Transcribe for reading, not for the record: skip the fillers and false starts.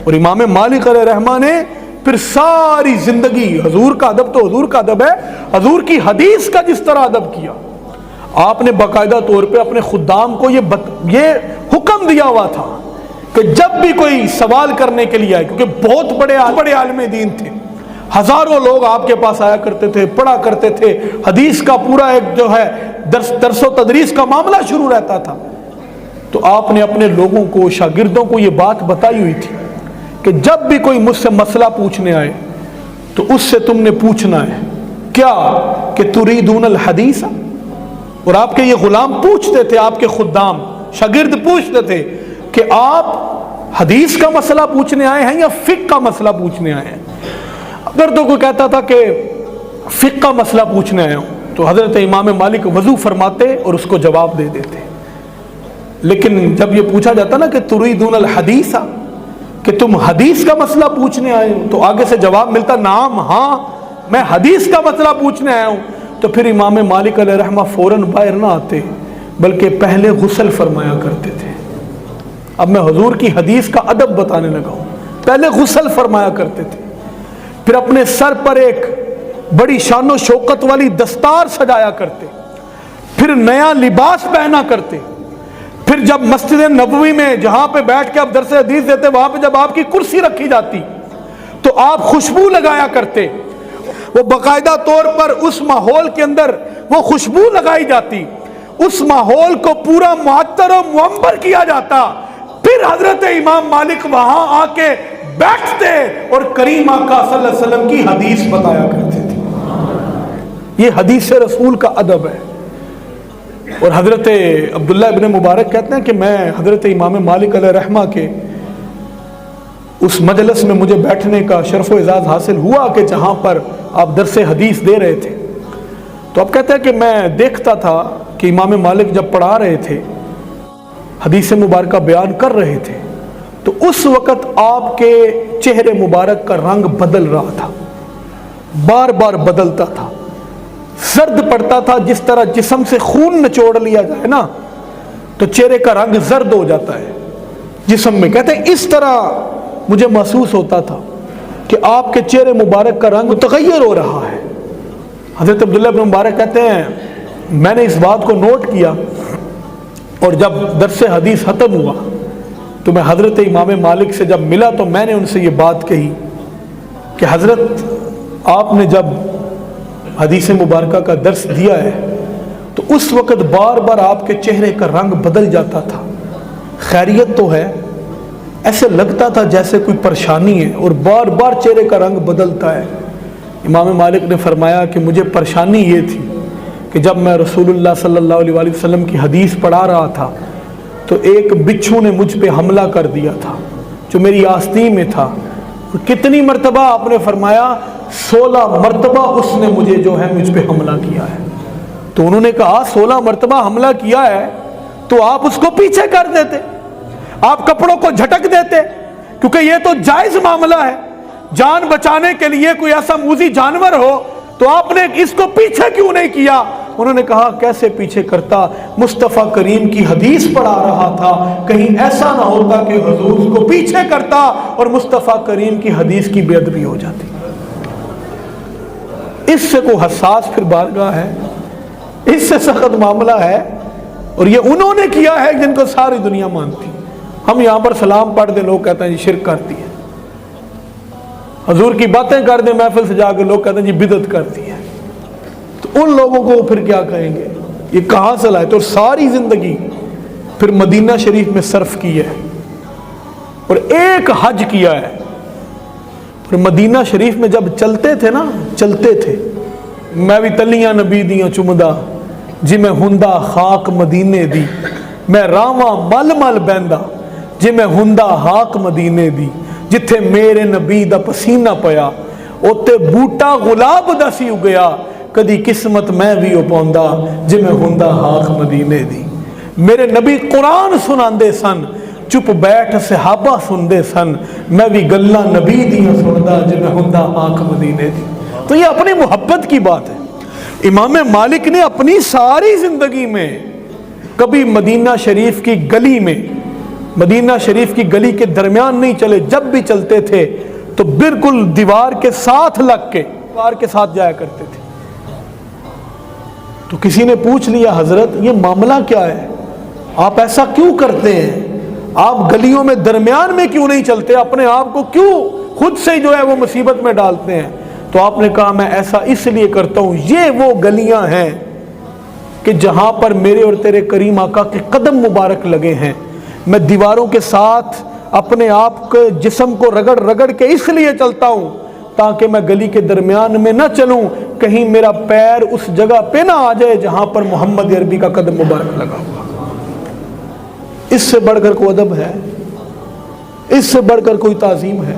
اور امام مالک علیہ رحمہ نے پھر ساری زندگی، حضور کا ادب تو حضور کا ادب ہے، حضور کی حدیث کا جس طرح ادب کیا، آپ نے باقاعدہ طور پہ اپنے خدام کو یہ حکم دیا ہوا تھا کہ جب بھی کوئی سوال کرنے کے لیے آئے، کیونکہ بہت بڑے عالم دین تھے، ہزاروں لوگ آپ کے پاس آیا کرتے تھے، پڑھا کرتے تھے، حدیث کا پورا ایک جو ہے درس و تدریس کا معاملہ شروع رہتا تھا، تو آپ نے اپنے لوگوں کو، شاگردوں کو یہ بات بتائی ہوئی تھی کہ جب بھی کوئی مجھ سے مسئلہ پوچھنے آئے تو اس سے تم نے پوچھنا ہے کیا کہ تریدون الحدیث، اور آپ کے یہ غلام پوچھتے تھے، آپ کے خدام شاگرد پوچھتے تھے کہ آپ حدیث کا مسئلہ پوچھنے آئے ہیں یا فقہ کا مسئلہ پوچھنے آئے ہیں؟ اگر تو کوئی کہتا تھا کہ فقہ کا مسئلہ پوچھنے آئے ہوں تو حضرت امام مالک وضو فرماتے اور اس کو جواب دے دیتے، لیکن جب یہ پوچھا جاتا نا کہ تریدون الحدیث، کہ تم حدیث کا مسئلہ پوچھنے آئے ہو، تو آگے سے جواب ملتا نعم، ہاں میں حدیث کا مسئلہ پوچھنے آیا ہوں، تو پھر امام مالک علیہ رحمہ فوراً باہر نہ آتے بلکہ پہلے غسل فرمایا کرتے تھے۔ اب میں حضور کی حدیث کا ادب بتانے لگا ہوں، پہلے غسل فرمایا کرتے تھے، پھر اپنے سر پر ایک بڑی شان و شوکت والی دستار سجایا کرتے، پھر نیا لباس پہنا کرتے، پھر جب مسجد نبوی میں جہاں پہ بیٹھ کے آپ درس حدیث دیتے وہاں پہ جب آپ کی کرسی رکھی جاتی تو آپ خوشبو لگایا کرتے، وہ باقاعدہ طور پر اس ماحول کے اندر وہ خوشبو لگائی جاتی، اس ماحول کو پورا معطر و معمر کیا جاتا، پھر حضرت امام مالک وہاں آ کے بیٹھتے اور کریم آقا صلی اللہ علیہ وسلم کی حدیث بتایا کرتے تھے۔ یہ حدیث رسول کا ادب ہے۔ اور حضرت عبداللہ ابن مبارک کہتے ہیں کہ میں حضرت امام مالک علیہ رحمہ کے اس مجلس میں مجھے بیٹھنے کا شرف و اعزاز حاصل ہوا کہ جہاں پر آپ درس حدیث دے رہے تھے، تو آپ کہتے ہیں کہ میں دیکھتا تھا کہ امام مالک جب پڑھا رہے تھے، حدیث مبارکہ بیان کر رہے تھے، تو اس وقت آپ کے چہرے مبارک کا رنگ بدل رہا تھا، بار بار بدلتا تھا، زرد پڑتا تھا، جس طرح جسم سے خون نچوڑ لیا جائے نا تو چہرے کا رنگ زرد ہو جاتا ہے جسم میں، کہتے ہیں اس طرح مجھے محسوس ہوتا تھا کہ آپ کے چہرے مبارک کا رنگ تغیر ہو رہا ہے۔ حضرت عبداللہ بن مبارک کہتے ہیں میں نے اس بات کو نوٹ کیا، اور جب درس حدیث ختم ہوا تو میں حضرت امام مالک سے جب ملا تو میں نے ان سے یہ بات کہی کہ حضرت آپ نے جب حدیث مبارکہ کا درس دیا ہے تو اس وقت بار بار آپ کے چہرے کا رنگ بدل جاتا تھا، خیریت تو ہے؟ ایسے لگتا تھا جیسے کوئی پریشانی ہے اور بار بار چہرے کا رنگ بدلتا ہے۔ امام مالک نے فرمایا کہ مجھے پریشانی یہ تھی کہ جب میں رسول اللہ صلی اللہ علیہ وآلہ وسلم کی حدیث پڑھا رہا تھا تو ایک بچھو نے مجھ پہ حملہ کر دیا تھا جو میری آستین میں تھا، کتنی مرتبہ آپ نے فرمایا 16 مرتبہ اس نے مجھے جو ہے مجھ پہ حملہ کیا ہے۔ تو انہوں نے کہا 16 مرتبہ حملہ کیا ہے تو آپ اس کو پیچھے کر دیتے، آپ کپڑوں کو جھٹک دیتے، کیونکہ یہ تو جائز معاملہ ہے، جان بچانے کے لیے کوئی ایسا موذی جانور ہو تو آپ نے اس کو پیچھے کیوں نہیں کیا؟ انہوں نے کہا کیسے پیچھے کرتا، مصطفیٰ کریم کی حدیث پڑھا رہا تھا، کہیں ایسا نہ ہوتا کہ حضور اس کو پیچھے کرتا اور مصطفیٰ کریم کی حدیث کی بے ادبی ہو جاتی۔ اس سے کوئی حساس پھر بارگاہ ہے، اس سے سخت معاملہ ہے، اور یہ انہوں نے کیا ہے جن کو ساری دنیا مانتی۔ ہم یہاں پر سلام پڑھ دیں، لوگ کہتے ہیں جی شرک کرتی ہے، حضور کی باتیں کر دیں محفل سے جا کے، لوگ کہتے ہیں جی بدعت کرتی ہے۔ تو ان لوگوں کو پھر کیا کہیں گے؟ یہ کہاں سے لائے؟ تو ساری زندگی پھر مدینہ شریف میں صرف کی ہے اور ایک حج کیا ہے، اور مدینہ شریف میں جب چلتے تھے نا، چلتے تھے، میں بھی تلیاں نبی دیاں چمدا جی میں ہندا خاک مدینے دی، میں راواں مل مل بیندا جی میں ہندا خاک مدینے دی، جتھے میرے نبی دا پسینہ پیا اوتے بوٹا گلاب دا سی اگیا، کدی قسمت میں بھی او پوندا جی میں ہندا خاک مدینے دی۔ میرے نبی قرآن سناندے سن، چپ بیٹھ صحابہ سندے سن، میں بھی گلاں نبی دیاں سندا جی میں ہندا خاک مدینے دی۔ تو یہ اپنی محبت کی بات ہے۔ امام مالک نے اپنی ساری زندگی میں کبھی مدینہ شریف کی گلی میں مدینہ شریف کی گلی کے درمیان نہیں چلے، جب بھی چلتے تھے تو بالکل دیوار کے ساتھ لگ کے دیوار کے ساتھ جایا کرتے تھے۔ تو کسی نے پوچھ لیا حضرت یہ معاملہ کیا ہے، آپ ایسا کیوں کرتے ہیں، آپ گلیوں میں درمیان میں کیوں نہیں چلتے، اپنے آپ کو کیوں خود سے جو ہے وہ مصیبت میں ڈالتے ہیں؟ تو آپ نے کہا میں ایسا اس لیے کرتا ہوں، یہ وہ گلیاں ہیں کہ جہاں پر میرے اور تیرے کریم آقا کے قدم مبارک لگے ہیں، میں دیواروں کے ساتھ اپنے آپ کے جسم کو رگڑ رگڑ کے اس لیے چلتا ہوں تاکہ میں گلی کے درمیان میں نہ چلوں، کہیں میرا پیر اس جگہ پہ نہ آ جائے جہاں پر محمد عربی کا قدم مبارک لگا ہوا۔ اس سے بڑھ کر کوئی ادب ہے؟ اس سے بڑھ کر کوئی تعظیم ہے؟